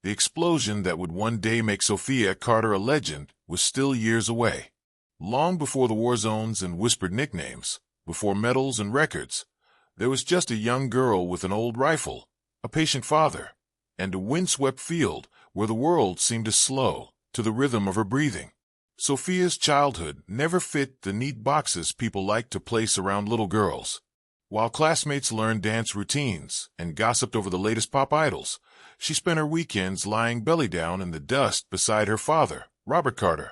The explosion that would one day make Sophia Carter a legend was still years away. Long before the war zones and whispered nicknames, before medals and records, there was just a young girl with an old rifle, a patient father, and a windswept field where the world seemed to slow to the rhythm of her breathing. Sophia's childhood never fit the neat boxes people like to place around little girls. While classmates learned dance routines and gossiped over the latest pop idols, she spent her weekends lying belly down in the dust beside her father, Robert Carter,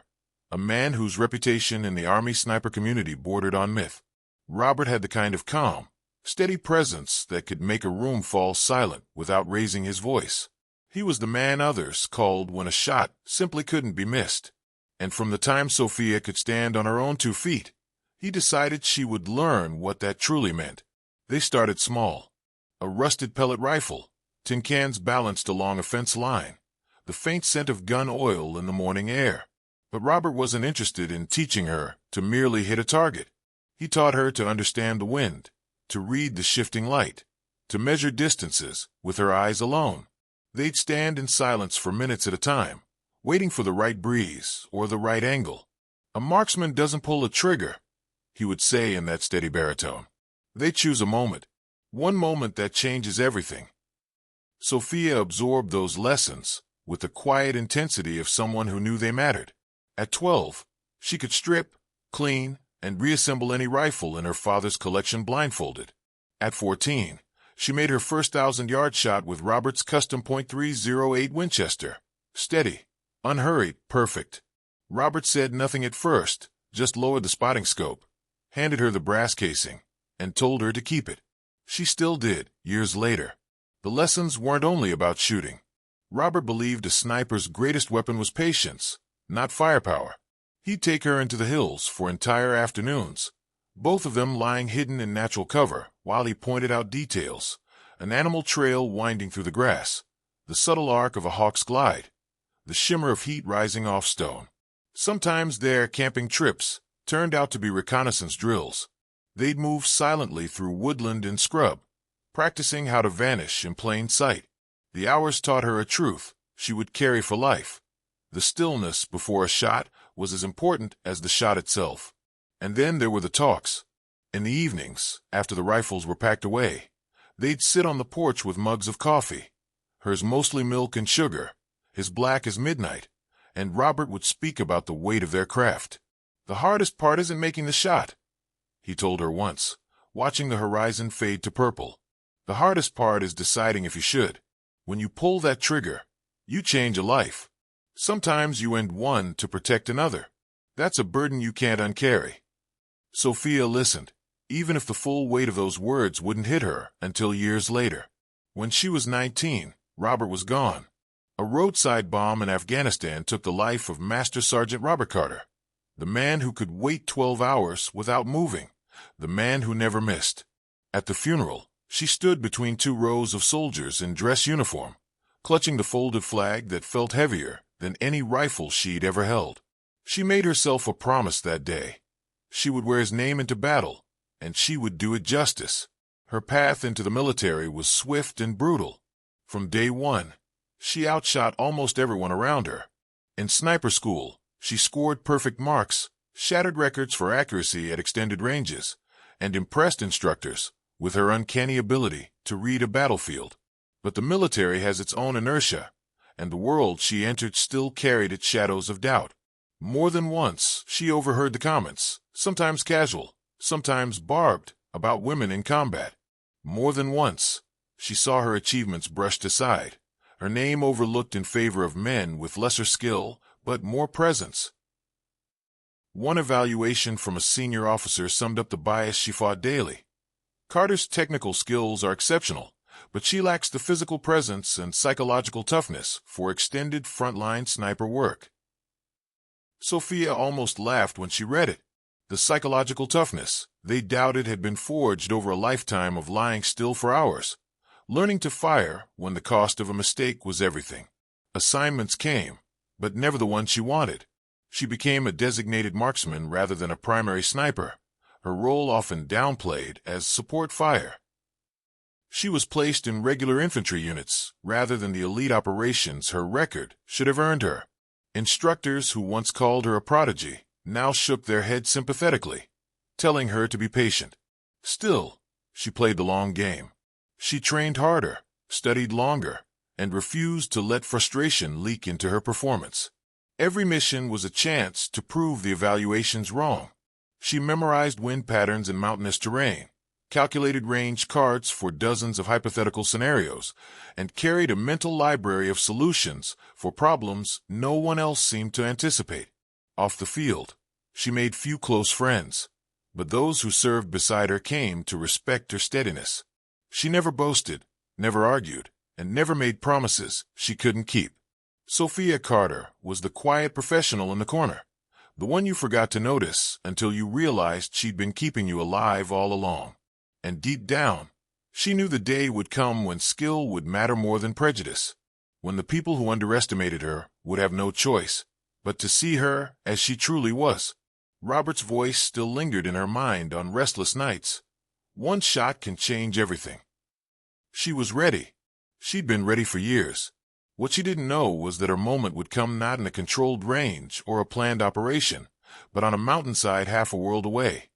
a man whose reputation in the Army sniper community bordered on myth. Robert had the kind of calm, steady presence that could make a room fall silent without raising his voice. He was the man others called when a shot simply couldn't be missed. And from the time Sophia could stand on her own 2 feet, he decided she would learn what that truly meant. They started small. A rusted pellet rifle, tin cans balanced along a fence line, the faint scent of gun oil in the morning air. But Robert wasn't interested in teaching her to merely hit a target. He taught her to understand the wind, to read the shifting light, to measure distances with her eyes alone. They'd stand in silence for minutes at a time, waiting for the right breeze or the right angle. "A marksman doesn't pull a trigger," he would say in that steady baritone. "They choose a moment, one moment that changes everything." Sophia absorbed those lessons with the quiet intensity of someone who knew they mattered. At 12, she could strip, clean, and reassemble any rifle in her father's collection blindfolded. At 14, she made her first 1,000-yard shot with Robert's custom .308 Winchester. Steady, unhurried, perfect. Robert said nothing at first, just lowered the spotting scope, handed her the brass casing, and told her to keep it. She still did, years later. The lessons weren't only about shooting. Robert believed a sniper's greatest weapon was patience, not firepower. He'd take her into the hills for entire afternoons, both of them lying hidden in natural cover, while he pointed out details: an animal trail winding through the grass, the subtle arc of a hawk's glide, the shimmer of heat rising off stone. Sometimes their camping trips turned out to be reconnaissance drills. They'd move silently through woodland and scrub, practicing how to vanish in plain sight. The hours taught her a truth she would carry for life. The stillness before a shot was as important as the shot itself. And then there were the talks. In the evenings, after the rifles were packed away, they'd sit on the porch with mugs of coffee, hers mostly milk and sugar, his black as midnight, and Robert would speak about the weight of their craft. "The hardest part isn't making the shot," he told her once, watching the horizon fade to purple. "The hardest part is deciding if you should. When you pull that trigger, you change a life. Sometimes you end one to protect another. That's a burden you can't uncarry." Sophia listened, even if the full weight of those words wouldn't hit her until years later. When she was 19, Robert was gone. A roadside bomb in Afghanistan took the life of Master Sergeant Robert Carter, the man who could wait 12 hours without moving, the man who never missed. At the funeral, she stood between 2 rows of soldiers in dress uniform, clutching the folded flag that felt heavier than any rifle she'd ever held. She made herself a promise that day. She would wear his name into battle, and she would do it justice. Her path into the military was swift and brutal. From day one, she outshot almost everyone around her. In sniper school, she scored perfect marks, shattered records for accuracy at extended ranges, and impressed instructors with her uncanny ability to read a battlefield. But the military has its own inertia, and the world she entered still carried its shadows of doubt. More than once, she overheard the comments, sometimes casual, sometimes barbed, about women in combat. More than once, she saw her achievements brushed aside, her name overlooked in favor of men with lesser skill but more presence. One evaluation from a senior officer summed up the bias she fought daily. Carter's technical skills are exceptional, but she lacks the physical presence and psychological toughness for extended frontline sniper work. Sophia almost laughed when she read it. The psychological toughness they doubted had been forged over a lifetime of lying still for hours, learning to fire when the cost of a mistake was everything. Assignments came, but never the one she wanted. She became a designated marksman rather than a primary sniper, her role often downplayed as support fire. She was placed in regular infantry units rather than the elite operations her record should have earned her. Instructors who once called her a prodigy now shook their heads sympathetically, telling her to be patient. Still, she played the long game. She trained harder, studied longer, and refused to let frustration leak into her performance. Every mission was a chance to prove the evaluations wrong. She memorized wind patterns in mountainous terrain, calculated range cards for dozens of hypothetical scenarios, and carried a mental library of solutions for problems no one else seemed to anticipate. Off the field, she made few close friends, but those who served beside her came to respect her steadiness. She never boasted, never argued, and never made promises she couldn't keep. Sophia Carter was the quiet professional in the corner, the one you forgot to notice until you realized she'd been keeping you alive all along. And deep down, she knew the day would come when skill would matter more than prejudice, when the people who underestimated her would have no choice but to see her as she truly was. Robert's voice still lingered in her mind on restless nights. One shot can change everything. She was ready. She'd been ready for years. What she didn't know was that her moment would come not in a controlled range or a planned operation, but on a mountainside half a world away,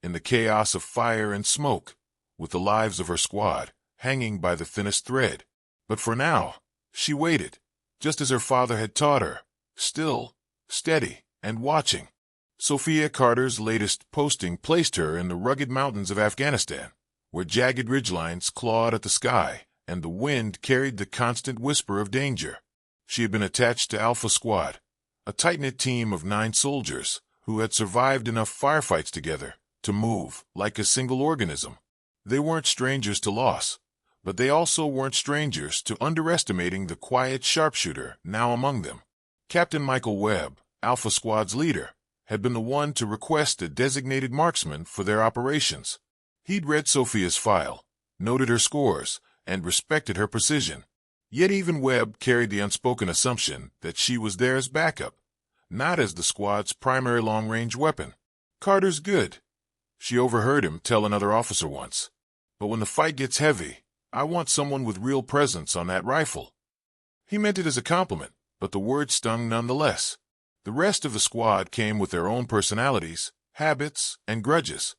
in the chaos of fire and smoke, with the lives of her squad hanging by the thinnest thread. But for now, she waited, just as her father had taught her, still, steady, and watching. Sophia Carter's latest posting placed her in the rugged mountains of Afghanistan, where jagged ridgelines clawed at the sky, and the wind carried the constant whisper of danger. She had been attached to Alpha Squad, a tight-knit team of 9 soldiers who had survived enough firefights together to move like a single organism. They weren't strangers to loss, but they also weren't strangers to underestimating the quiet sharpshooter now among them. Captain Michael Webb, Alpha Squad's leader, had been the one to request a designated marksman for their operations. He'd read Sophia's file, noted her scores, and respected her precision. Yet even Webb carried the unspoken assumption that she was there as backup, not as the squad's primary long-range weapon. "Carter's good," she overheard him tell another officer once. "But when the fight gets heavy, I want someone with real presence on that rifle." He meant it as a compliment, but the word stung nonetheless. The rest of the squad came with their own personalities, habits, and grudges.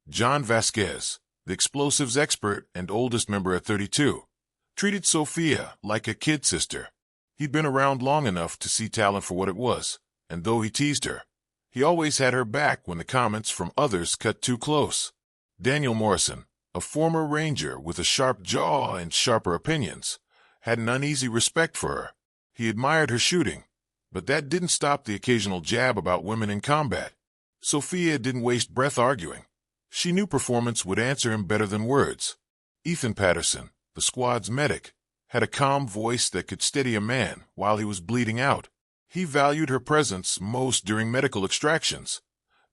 John Vasquez, the explosives expert and oldest member at 32, treated Sophia like a kid sister. He'd been around long enough to see talent for what it was, and though he teased her, he always had her back when the comments from others cut too close. Daniel Morrison, a former ranger with a sharp jaw and sharper opinions, had an uneasy respect for her. He admired her shooting, but that didn't stop the occasional jab about women in combat. Sophia didn't waste breath arguing. She knew performance would answer him better than words. Ethan Patterson, the squad's medic, had a calm voice that could steady a man while he was bleeding out. He valued her presence most during medical extractions.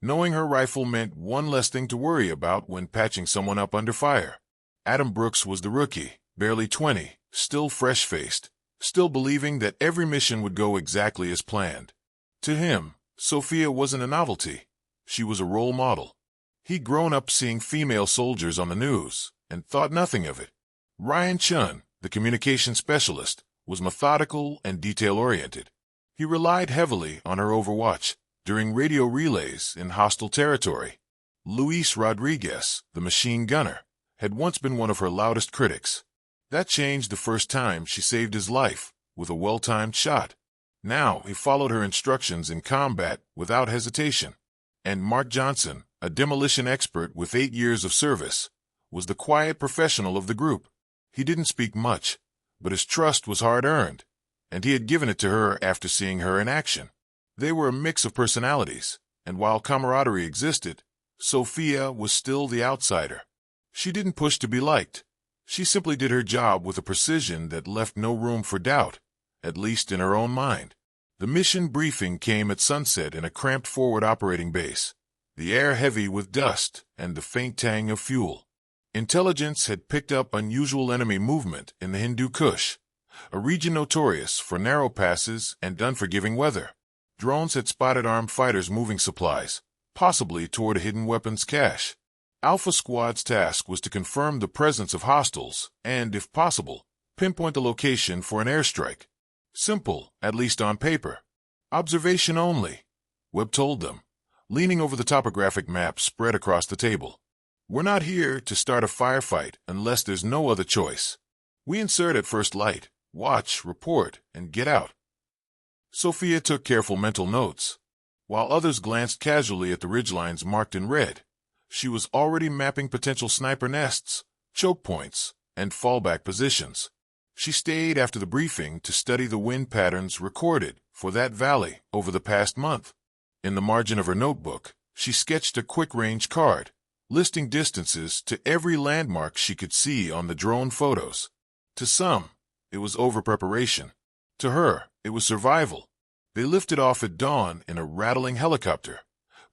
Knowing her rifle meant one less thing to worry about when patching someone up under fire. Adam Brooks was the rookie, barely 20, still fresh-faced, still believing that every mission would go exactly as planned. To him, Sophia wasn't a novelty. She was a role model. He'd grown up seeing female soldiers on the news and thought nothing of it. Ryan Chun, the communication specialist, was methodical and detail-oriented. He relied heavily on her overwatch during radio relays in hostile territory. Luis Rodriguez, the machine gunner, had once been one of her loudest critics. That changed the first time she saved his life with a well-timed shot. Now he followed her instructions in combat without hesitation. And Mark Johnson, a demolition expert with 8 years of service, was the quiet professional of the group. He didn't speak much, but his trust was hard-earned, and he had given it to her after seeing her in action. They were a mix of personalities, and while camaraderie existed, Sophia was still the outsider. She didn't push to be liked. She simply did her job with a precision that left no room for doubt, at least in her own mind. The mission briefing came at sunset in a cramped forward operating base, the air heavy with dust and the faint tang of fuel. Intelligence had picked up unusual enemy movement in the Hindu Kush, a region notorious for narrow passes and unforgiving weather. Drones had spotted armed fighters moving supplies, possibly toward a hidden weapons cache. Alpha Squad's task was to confirm the presence of hostiles and, if possible, pinpoint the location for an airstrike. Simple, at least on paper. Observation only, Webb told them, leaning over the topographic map spread across the table. We're not here to start a firefight unless there's no other choice. We insert at first light, watch, report, and get out. Sophia took careful mental notes. While others glanced casually at the ridgelines marked in red, she was already mapping potential sniper nests, choke points, and fallback positions. She stayed after the briefing to study the wind patterns recorded for that valley over the past month. In the margin of her notebook, she sketched a quick-range card, listing distances to every landmark she could see on the drone photos. To some, it was over-preparation. To her, it was survival. They lifted off at dawn in a rattling helicopter,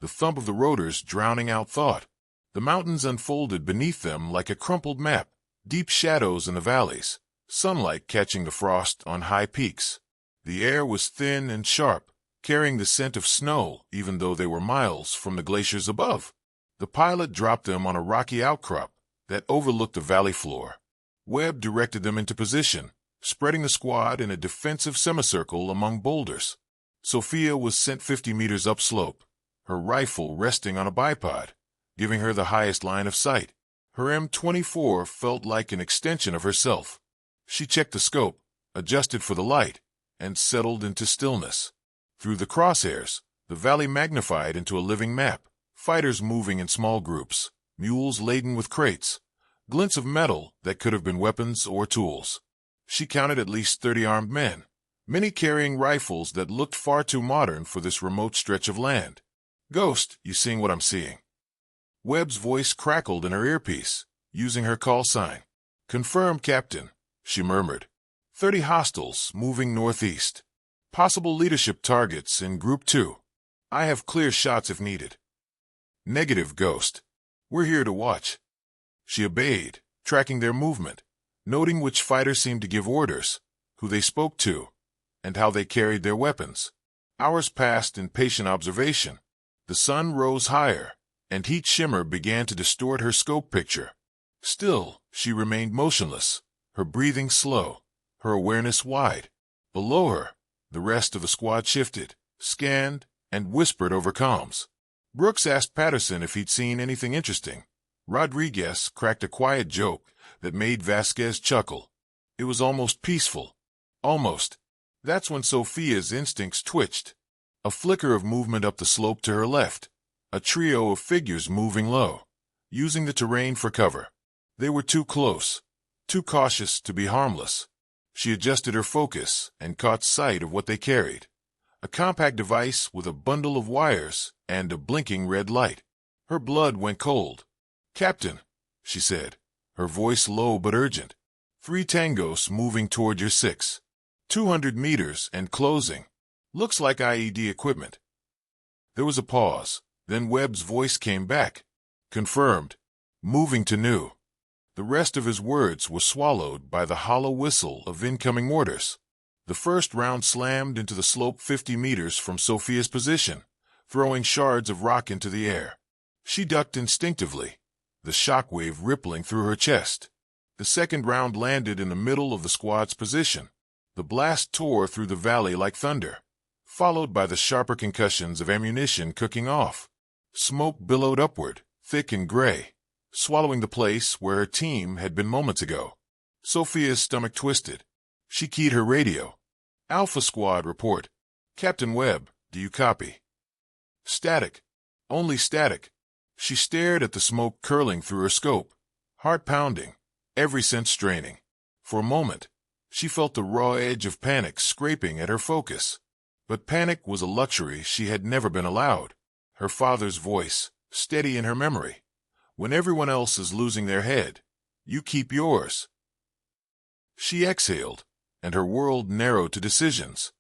the thump of the rotors drowning out thought. The mountains unfolded beneath them like a crumpled map, deep shadows in the valleys, sunlight catching the frost on high peaks. The air was thin and sharp, carrying the scent of snow even though they were miles from the glaciers above. The pilot dropped them on a rocky outcrop that overlooked the valley floor. Webb directed them into position, spreading the squad in a defensive semicircle among boulders. Sophia was sent 50 meters upslope, her rifle resting on a bipod, giving her the highest line of sight. Her M24 felt like an extension of herself. She checked the scope, adjusted for the light, and settled into stillness. Through the crosshairs, the valley magnified into a living map, fighters moving in small groups, mules laden with crates, glints of metal that could have been weapons or tools. She counted at least 30 armed men, many carrying rifles that looked far too modern for this remote stretch of land. "Ghost, you seeing what I'm seeing?" Webb's voice crackled in her earpiece, using her call sign. "Confirmed, Captain," she murmured. 30 hostiles moving northeast. Possible leadership targets in Group 2. I have clear shots if needed. Negative, Ghost. We're here to watch. She obeyed, tracking their movement, noting which fighters seemed to give orders, who they spoke to, and how they carried their weapons. Hours passed in patient observation. The sun rose higher, and heat shimmer began to distort her scope picture. Still, she remained motionless, her breathing slow, her awareness wide. Below her, the rest of the squad shifted, scanned, and whispered over comms. Brooks asked Patterson if he'd seen anything interesting. Rodriguez cracked a quiet joke that made Vasquez chuckle. It was almost peaceful. Almost. That's when Sophia's instincts twitched. A flicker of movement up the slope to her left. A trio of figures moving low, using the terrain for cover. They were too close, too cautious to be harmless. She adjusted her focus and caught sight of what they carried. A compact device with a bundle of wires and a blinking red light. Her blood went cold. "Captain," she said, her voice low but urgent. 3 tangos moving toward your 6. 200 meters and closing. Looks like IED equipment. There was a pause. Then Webb's voice came back. "Confirmed. Moving to new." The rest of his words were swallowed by the hollow whistle of incoming mortars. The first round slammed into the slope 50 meters from Sophia's position, throwing shards of rock into the air. She ducked instinctively, the shockwave rippling through her chest. The second round landed in the middle of the squad's position. The blast tore through the valley like thunder, followed by the sharper concussions of ammunition cooking off. Smoke billowed upward, thick and gray, swallowing the place where her team had been moments ago. Sophia's stomach twisted. She keyed her radio. "Alpha Squad report. Captain Webb, do you copy?" "Static. Only static." She stared at the smoke curling through her scope, heart pounding, every sense straining. For a moment, she felt the raw edge of panic scraping at her focus. But panic was a luxury she had never been allowed. Her father's voice, steady in her memory. "When everyone else is losing their head, you keep yours." She exhaled, and her world narrowed to decisions.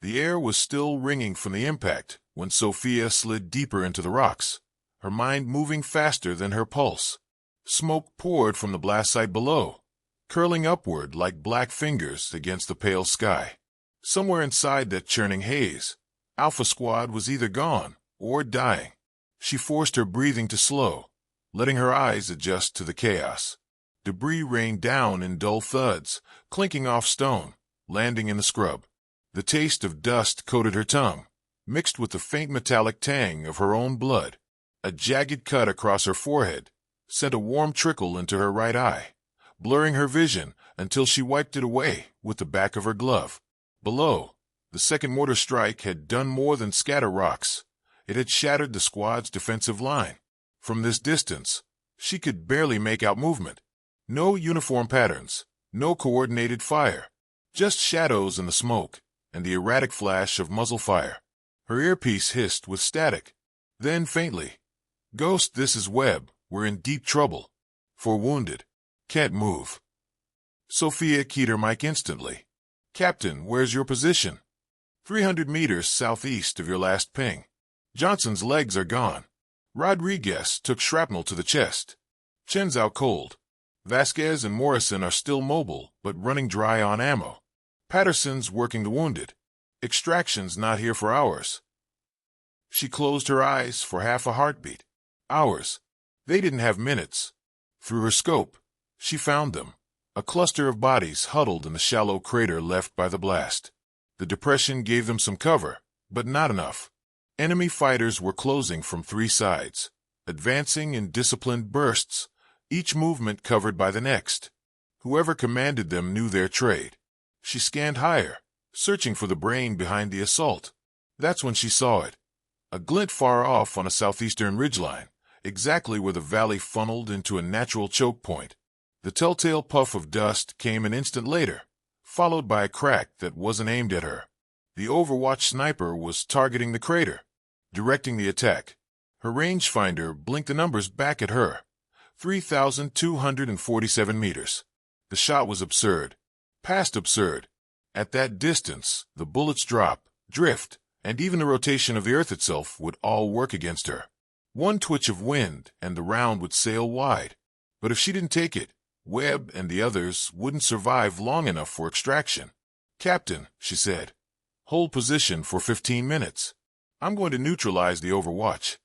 The air was still ringing from the impact when Sophia slid deeper into the rocks, her mind moving faster than her pulse. Smoke poured from the blast site below, curling upward like black fingers against the pale sky. Somewhere inside that churning haze, Alpha Squad was either gone or dying. She forced her breathing to slow, letting her eyes adjust to the chaos. Debris rained down in dull thuds, clinking off stone, landing in the scrub. The taste of dust coated her tongue, mixed with the faint metallic tang of her own blood. A jagged cut across her forehead sent a warm trickle into her right eye, blurring her vision until she wiped it away with the back of her glove. Below, the second mortar strike had done more than scatter rocks. It had shattered the squad's defensive line. From this distance, she could barely make out movement. No uniform patterns, no coordinated fire, just shadows in the smoke and the erratic flash of muzzle fire. Her earpiece hissed with static. Then faintly, "Ghost, this is Webb. We're in deep trouble. For wounded. Can't move." Sophia keyed her mic instantly. "Captain, where's your position?" 300 meters southeast of your last ping. Johnson's legs are gone. Rodriguez took shrapnel to the chest. Chen's out cold. Vasquez and Morrison are still mobile, but running dry on ammo. Patterson's working the wounded. Extraction's not here for hours. She closed her eyes for half a heartbeat. Hours. They didn't have minutes. Through her scope, she found them. A cluster of bodies huddled in the shallow crater left by the blast. The depression gave them some cover, but not enough. Enemy fighters were closing from three sides, advancing in disciplined bursts, each movement covered by the next. Whoever commanded them knew their trade. She scanned higher, searching for the brain behind the assault. That's when she saw it. A glint far off on a southeastern ridgeline, exactly where the valley funneled into a natural choke point. The telltale puff of dust came an instant later, followed by a crack that wasn't aimed at her. The Overwatch sniper was targeting the crater, directing the attack. Her rangefinder blinked the numbers back at her. 3,247 meters. The shot was absurd. Past absurd. At that distance, the bullets drop, drift, and even the rotation of the earth itself would all work against her. One twitch of wind, and the round would sail wide. But if she didn't take it, Webb and the others wouldn't survive long enough for extraction. "Captain," she said, "hold position for 15 minutes. I'm going to neutralize the Overwatch."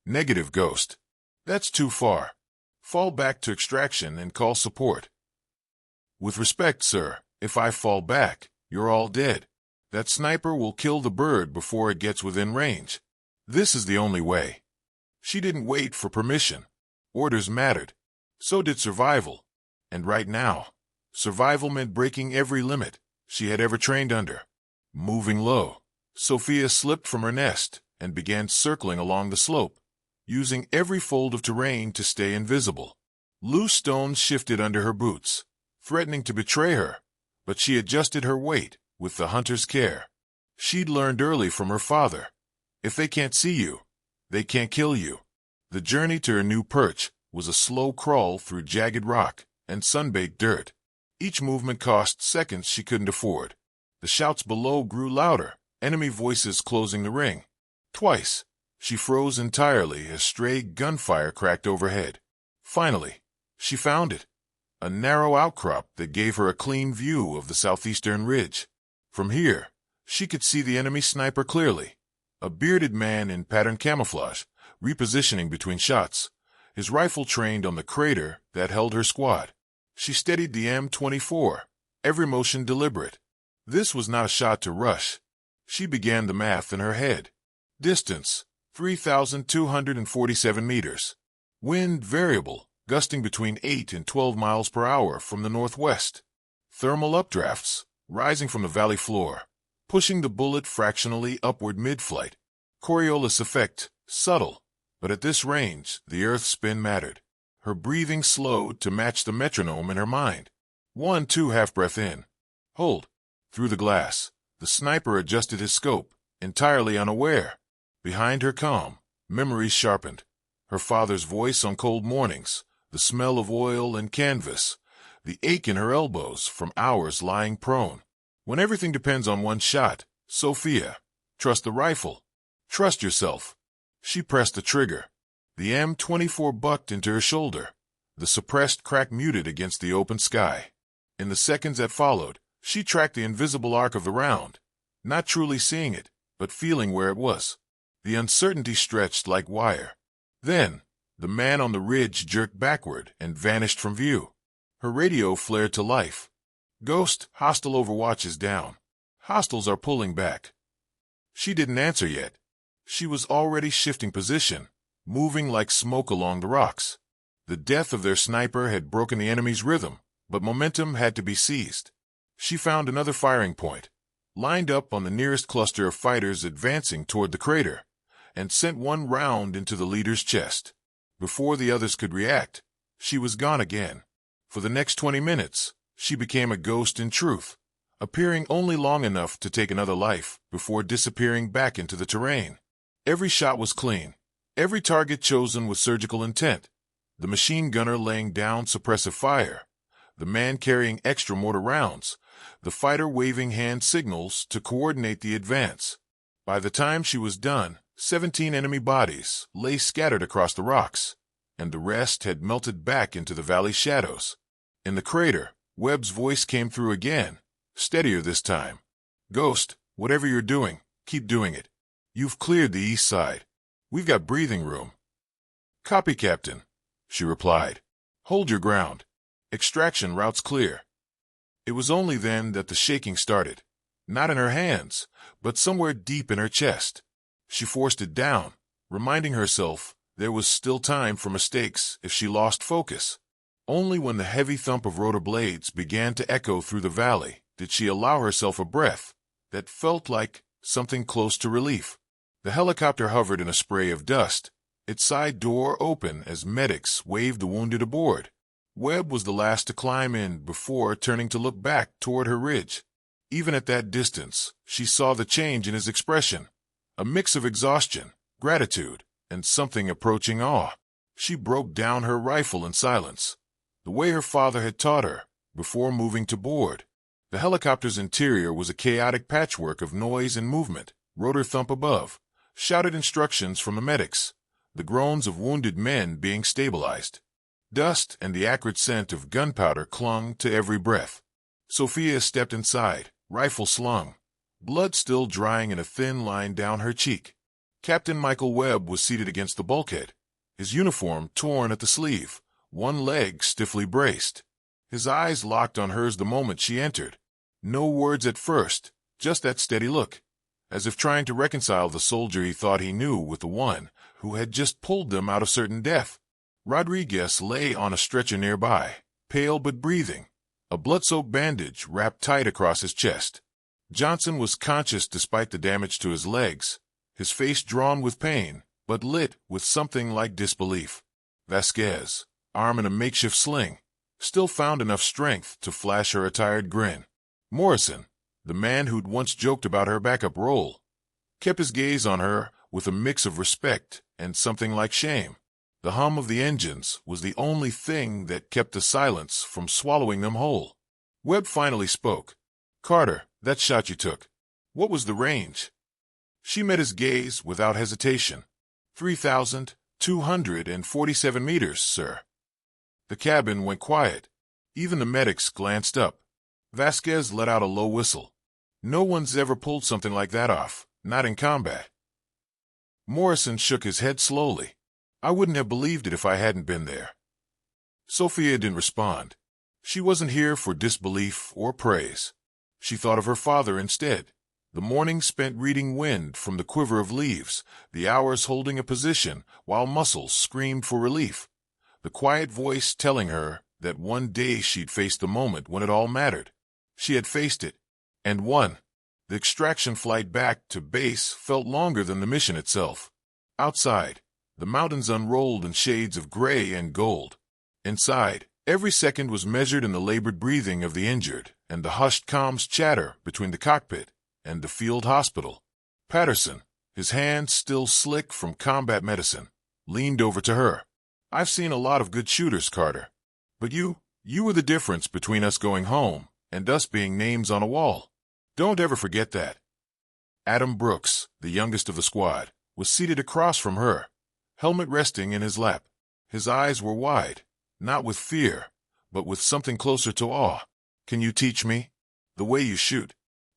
"Negative, Ghost. That's too far. Fall back to extraction and call support." "With respect, sir, if I fall back, you're all dead. That sniper will kill the bird before it gets within range. This is the only way." She didn't wait for permission. Orders mattered. So did survival. And right now, survival meant breaking every limit she had ever trained under. Moving low, Sophia slipped from her nest and began circling along the slope, using every fold of terrain to stay invisible. Loose stones shifted under her boots, threatening to betray her, but she adjusted her weight with the hunter's care. She'd learned early from her father, if they can't see you, they can't kill you. The journey to her new perch was a slow crawl through jagged rock and sun-baked dirt. Each movement cost seconds she couldn't afford. The shouts below grew louder, enemy voices closing the ring. Twice, she froze entirely as stray gunfire cracked overhead. Finally, she found it. A narrow outcrop that gave her a clean view of the southeastern ridge. From here, she could see the enemy sniper clearly. A bearded man in patterned camouflage, repositioning between shots, his rifle trained on the crater that held her squad. She steadied the M24, every motion deliberate. This was not a shot to rush. She began the math in her head. Distance, 3,247 meters. Wind variable, gusting between 8 and 12 miles per hour from the northwest. Thermal updrafts, rising from the valley floor, pushing the bullet fractionally upward mid-flight. Coriolis effect, subtle, but at this range, the earth spin mattered. Her breathing slowed to match the metronome in her mind. 1-2 half-breath in. Hold. Through the glass, the sniper adjusted his scope, entirely unaware. Behind her calm, memories sharpened. Her father's voice on cold mornings, the smell of oil and canvas, the ache in her elbows from hours lying prone. When everything depends on one shot, Sophia, trust the rifle. Trust yourself. She pressed the trigger. The M24 bucked into her shoulder. The suppressed crack muted against the open sky. In the seconds that followed, she tracked the invisible arc of the round, not truly seeing it, but feeling where it was. The uncertainty stretched like wire. Then, The man on the ridge jerked backward and vanished from view. Her radio flared to life. "Ghost, hostile overwatch is down. Hostiles are pulling back." She didn't answer yet. She was already shifting position, moving like smoke along the rocks. The death of their sniper had broken the enemy's rhythm, but momentum had to be seized. She found another firing point, lined up on the nearest cluster of fighters advancing toward the crater, and sent one round into the leader's chest. Before the others could react, she was gone again. For the next 20 minutes, she became a ghost in truth, appearing only long enough to take another life before disappearing back into the terrain. Every shot was clean, every target chosen with surgical intent, the machine gunner laying down suppressive fire, the man carrying extra mortar rounds, the fighter waving hand signals to coordinate the advance. By the time she was done, 17 enemy bodies lay scattered across the rocks, and the rest had melted back into the valley's shadows. In the crater, Webb's voice came through again, steadier this time. "Ghost, whatever you're doing, keep doing it. You've cleared the east side. We've got breathing room." "Copy, Captain," she replied. "Hold your ground. Extraction route's clear." It was only then that the shaking started, not in her hands, but somewhere deep in her chest. She forced it down, reminding herself there was still time for mistakes if she lost focus. Only when the heavy thump of rotor blades began to echo through the valley did she allow herself a breath that felt like something close to relief. The helicopter hovered in a spray of dust, its side door open as medics waved the wounded aboard. Webb was the last to climb in before turning to look back toward her ridge. Even at that distance, she saw the change in his expression, a mix of exhaustion, gratitude, and something approaching awe. She broke down her rifle in silence, the way her father had taught her, before moving to board. The helicopter's interior was a chaotic patchwork of noise and movement, rotor thump above, shouted instructions from the medics, the groans of wounded men being stabilized. Dust and the acrid scent of gunpowder clung to every breath. Sophia stepped inside, rifle slung, blood still drying in a thin line down her cheek. Captain Michael Webb was seated against the bulkhead, his uniform torn at the sleeve, one leg stiffly braced. His eyes locked on hers the moment she entered. No words at first, just that steady look, as if trying to reconcile the soldier he thought he knew with the one who had just pulled them out of certain death. Rodriguez lay on a stretcher nearby, pale but breathing, a blood-soaked bandage wrapped tight across his chest. Johnson was conscious despite the damage to his legs, his face drawn with pain, but lit with something like disbelief. Vasquez, arm in a makeshift sling, still found enough strength to flash her a tired grin. Morrison, the man who'd once joked about her backup role, kept his gaze on her with a mix of respect and something like shame. The hum of the engines was the only thing that kept the silence from swallowing them whole. Webb finally spoke. "Carter, that shot you took, what was the range?" She met his gaze without hesitation. 3,247 meters, sir." The cabin went quiet. Even the medics glanced up. Vasquez let out a low whistle. "No one's ever pulled something like that off, not in combat." Morrison shook his head slowly. "I wouldn't have believed it if I hadn't been there." Sophia didn't respond. She wasn't here for disbelief or praise. She thought of her father instead. The mornings spent reading wind from the quiver of leaves, the hours holding a position while muscles screamed for relief. The quiet voice telling her that one day she'd face the moment when it all mattered. She had faced it, and won. The extraction flight back to base felt longer than the mission itself. Outside, the mountains unrolled in shades of gray and gold. Inside, every second was measured in the labored breathing of the injured and the hushed comms chatter between the cockpit and the field hospital. Patterson, his hands still slick from combat medicine, leaned over to her. "I've seen a lot of good shooters, Carter. But you were the difference between us going home and us being names on a wall. Don't ever forget that." Adam Brooks, the youngest of the squad, was seated across from her, helmet resting in his lap. His eyes were wide, not with fear, but with something closer to awe. "Can you teach me? The way you shoot.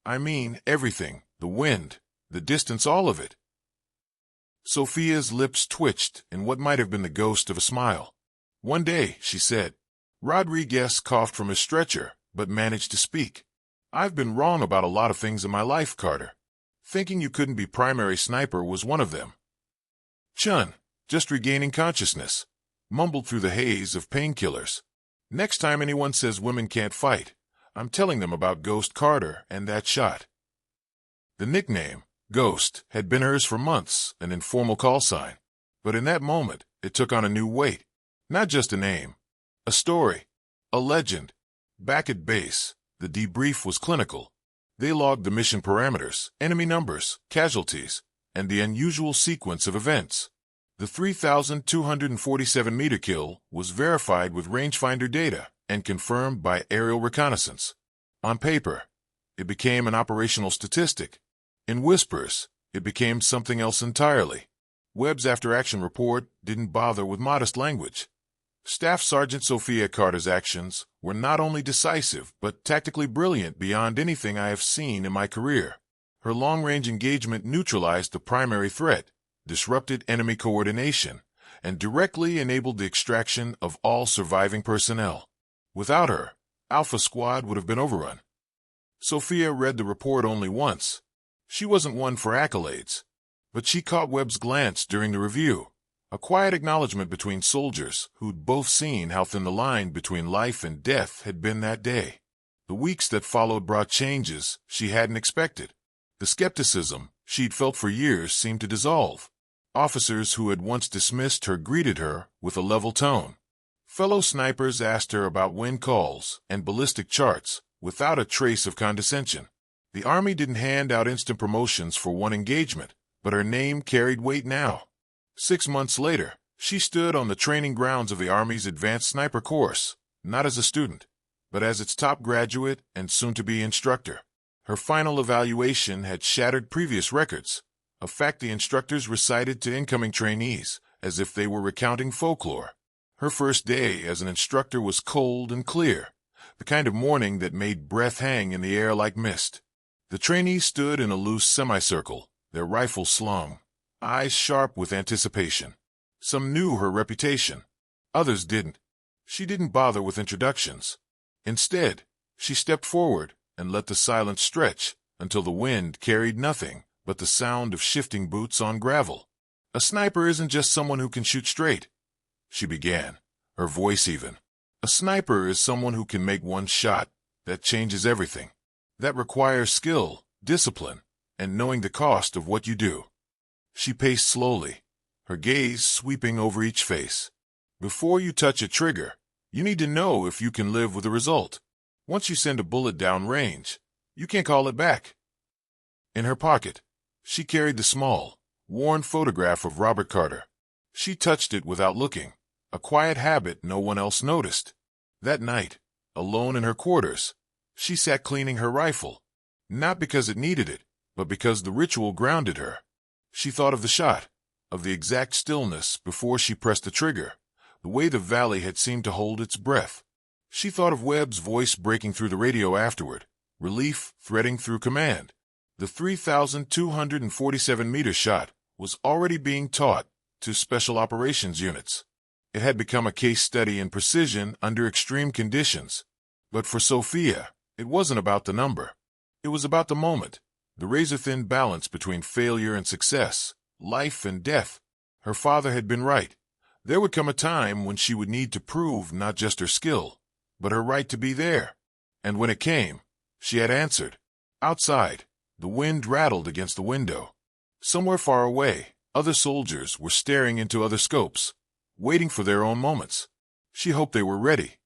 I mean everything, the wind, the distance, all of it." Sophia's lips twitched in what might have been the ghost of a smile. "One day," she said. Rodriguez coughed from his stretcher, but managed to speak. "I've been wrong about a lot of things in my life, Carter. Thinking you couldn't be primary sniper was one of them." Chun, just regaining consciousness, mumbled through the haze of painkillers. "Next time anyone says women can't fight, I'm telling them about Ghost Carter and that shot." The nickname, Ghost, had been hers for months, an informal call sign. But in that moment, it took on a new weight. Not just a name, a story, a legend. Back at base, the debrief was clinical. They logged the mission parameters, enemy numbers, casualties, and the unusual sequence of events. The 3,247-meter kill was verified with rangefinder data and confirmed by aerial reconnaissance. On paper, it became an operational statistic. In whispers, it became something else entirely. Webb's after-action report didn't bother with modest language. Staff Sergeant Sophia Carter's actions were not only decisive but tactically brilliant beyond anything I have seen in my career. Her long-range engagement neutralized the primary threat, disrupted enemy coordination, and directly enabled the extraction of all surviving personnel. Without her, Alpha Squad would have been overrun. Sophia read the report only once. She wasn't one for accolades, but she caught Webb's glance during the review, a quiet acknowledgement between soldiers who'd both seen how thin the line between life and death had been that day. The weeks that followed brought changes she hadn't expected. The skepticism she'd felt for years seemed to dissolve. Officers who had once dismissed her greeted her with a level tone. Fellow snipers asked her about wind calls and ballistic charts without a trace of condescension. The Army didn't hand out instant promotions for one engagement, but her name carried weight now. 6 months later, she stood on the training grounds of the Army's Advanced Sniper course, not as a student, but as its top graduate and soon-to-be instructor. Her final evaluation had shattered previous records, a fact the instructors recited to incoming trainees as if they were recounting folklore. Her first day as an instructor was cold and clear, the kind of morning that made breath hang in the air like mist. The trainees stood in a loose semicircle, their rifles slung, eyes sharp with anticipation. Some knew her reputation. Others didn't. She didn't bother with introductions. Instead, she stepped forward and let the silence stretch until the wind carried nothing but the sound of shifting boots on gravel. "A sniper isn't just someone who can shoot straight," she began, her voice even. "A sniper is someone who can make one shot that changes everything. That requires skill, discipline, and knowing the cost of what you do." She paced slowly, her gaze sweeping over each face. "Before you touch a trigger, you need to know if you can live with the result. Once you send a bullet down range, you can't call it back." In her pocket, she carried the small, worn photograph of Robert Carter. She touched it without looking, a quiet habit no one else noticed. That night, alone in her quarters, she sat cleaning her rifle, not because it needed it, but because the ritual grounded her. She thought of the shot, of the exact stillness before she pressed the trigger, the way the valley had seemed to hold its breath. She thought of Webb's voice breaking through the radio afterward, relief threading through command. The 3,247-meter shot was already being taught to special operations units. It had become a case study in precision under extreme conditions. But for Sophia, it wasn't about the number. It was about the moment, the razor-thin balance between failure and success, life and death. Her father had been right. There would come a time when she would need to prove not just her skill, but her right to be there. And when it came, she had answered. Outside, the wind rattled against the window. Somewhere far away, other soldiers were staring into other scopes, waiting for their own moments. She hoped they were ready.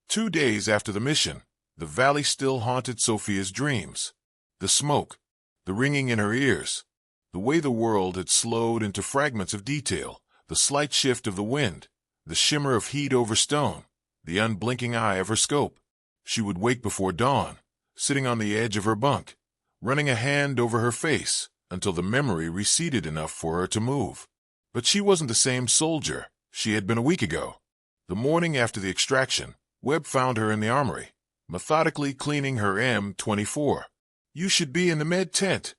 2 days after the mission, the valley still haunted Sophia's dreams. The smoke, the ringing in her ears, the way the world had slowed into fragments of detail, the slight shift of the wind, the shimmer of heat over stone, the unblinking eye of her scope. She would wake before dawn, sitting on the edge of her bunk, running a hand over her face until the memory receded enough for her to move. But she wasn't the same soldier she had been a week ago. The morning after the extraction, Webb found her in the armory, methodically cleaning her M24. "You should be in the med tent,"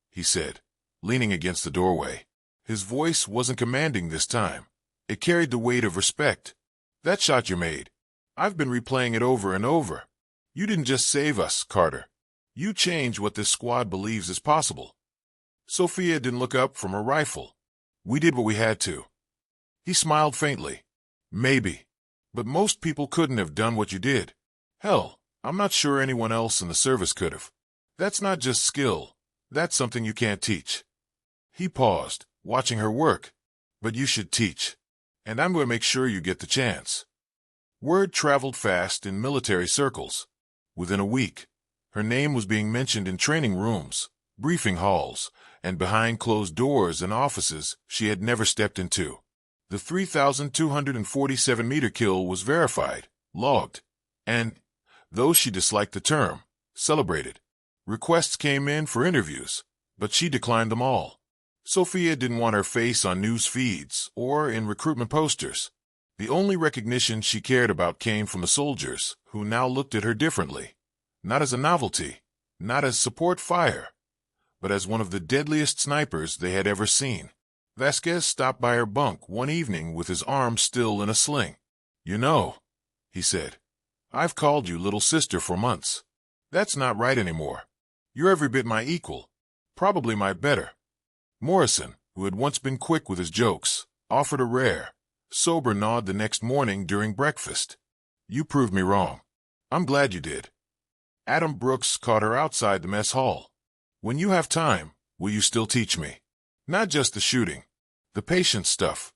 he said, leaning against the doorway. His voice wasn't commanding this time. It carried the weight of respect. "That shot you made. I've been replaying it over and over. You didn't just save us, Carter. You changed what this squad believes is possible." Sophia didn't look up from her rifle. "We did what we had to." He smiled faintly. "Maybe. But most people couldn't have done what you did. Hell, I'm not sure anyone else in the service could have. That's not just skill. That's something you can't teach." He paused, watching her work. "But you should teach. And I'm going to make sure you get the chance." Word traveled fast in military circles. Within a week, her name was being mentioned in training rooms, briefing halls, and behind closed doors in offices she had never stepped into. The 3,247-meter kill was verified, logged, and, though she disliked the term, celebrated. Requests came in for interviews, but she declined them all. Sophia didn't want her face on news feeds or in recruitment posters. The only recognition she cared about came from the soldiers, who now looked at her differently. Not as a novelty, not as support fire, but as one of the deadliest snipers they had ever seen. Vasquez stopped by her bunk one evening with his arm still in a sling. "You know," he said, "I've called you little sister for months. That's not right anymore. You're every bit my equal, probably my better." Morrison, who had once been quick with his jokes, offered a rare, sober nod the next morning during breakfast. "You proved me wrong. I'm glad you did." Adam Brooks caught her outside the mess hall. "When you have time, will you still teach me? Not just the shooting, the patient stuff,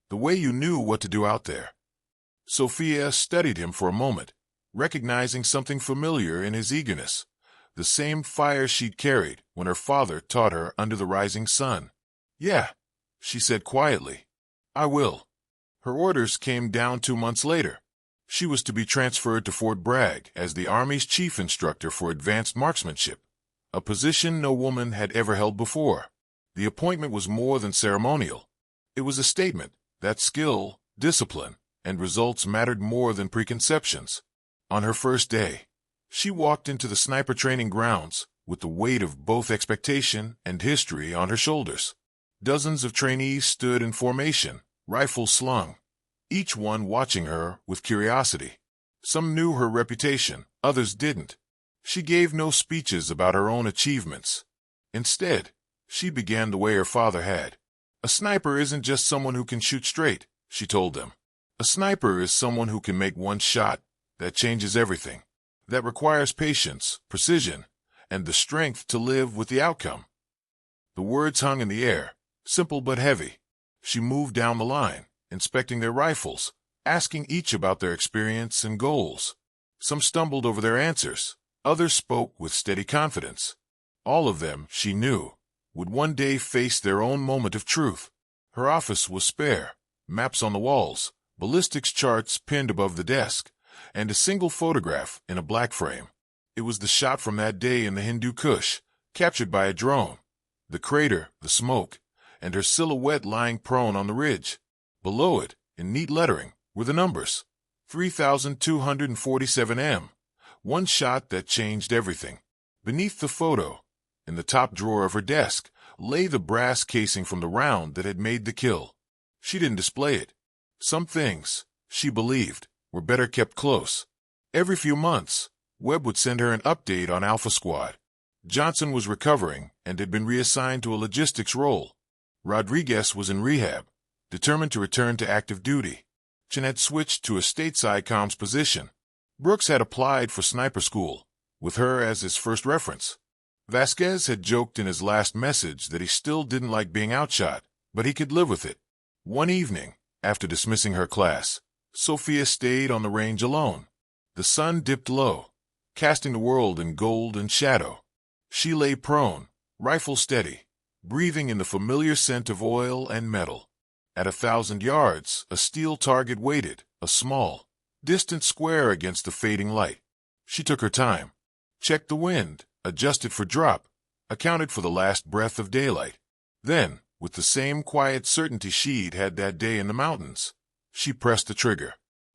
the way you knew what to do out there." Sophia studied him for a moment, recognizing something familiar in his eagerness, the same fire she'd carried when her father taught her under the rising sun. "Yeah," she said quietly, "I will." Her orders came down 2 months later. She was to be transferred to Fort Bragg as the Army's chief instructor for advanced marksmanship, a position no woman had ever held before. The appointment was more than ceremonial. It was a statement that skill, discipline, and results mattered more than preconceptions. On her first day, she walked into the sniper training grounds with the weight of both expectation and history on her shoulders. Dozens of trainees stood in formation, rifles slung, each one watching her with curiosity. Some knew her reputation, others didn't. She gave no speeches about her own achievements. Instead, she began the way her father had. "A sniper isn't just someone who can shoot straight," she told them. "A sniper is someone who can make one shot that changes everything, that requires patience, precision, and the strength to live with the outcome." The words hung in the air, simple but heavy. She moved down the line, inspecting their rifles, asking each about their experience and goals. Some stumbled over their answers, others spoke with steady confidence. All of them, she knew, would one day face their own moment of truth. Her office was spare, maps on the walls, ballistics charts pinned above the desk, and a single photograph in a black frame. It was the shot from that day in the Hindu Kush, captured by a drone. The crater, the smoke, and her silhouette lying prone on the ridge. Below it, in neat lettering, were the numbers. 3,247 M. One shot that changed everything. Beneath the photo, in the top drawer of her desk, lay the brass casing from the round that had made the kill. She didn't display it. Some things, she believed, were better kept close. Every few months, Webb would send her an update on Alpha Squad. Johnson was recovering and had been reassigned to a logistics role. Rodriguez was in rehab, determined to return to active duty. Chin had switched to a stateside comms position. Brooks had applied for sniper school, with her as his first reference. Vasquez had joked in his last message that he still didn't like being outshot, but he could live with it. One evening, after dismissing her class, Sophia stayed on the range alone. The sun dipped low, casting the world in gold and shadow. She lay prone, rifle steady, breathing in the familiar scent of oil and metal. At 1,000 yards, a steel target waited, a small, distant square against the fading light. She took her time, checked the wind, adjusted for drop, accounted for the last breath of daylight. Then, with the same quiet certainty she'd had that day in the mountains, she pressed the trigger.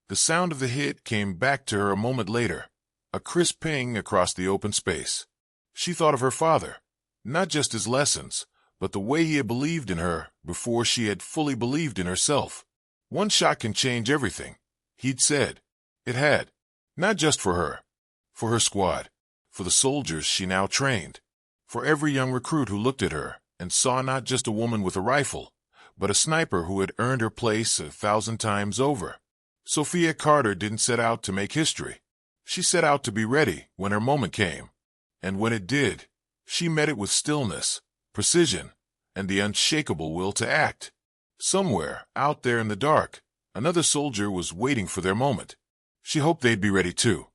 The sound of the hit came back to her a moment later, a crisp ping across the open space. She thought of her father, not just his lessons, but the way he had believed in her before she had fully believed in herself. One shot can change everything, he'd said. It had. Not just for her squad, for the soldiers she now trained, for every young recruit who looked at her and saw not just a woman with a rifle, but a sniper who had earned her place 1,000 times over. Sophia Carter didn't set out to make history. She set out to be ready when her moment came. And when it did, she met it with stillness, precision, and the unshakable will to act. Somewhere, out there in the dark, another soldier was waiting for their moment. She hoped they'd be ready too.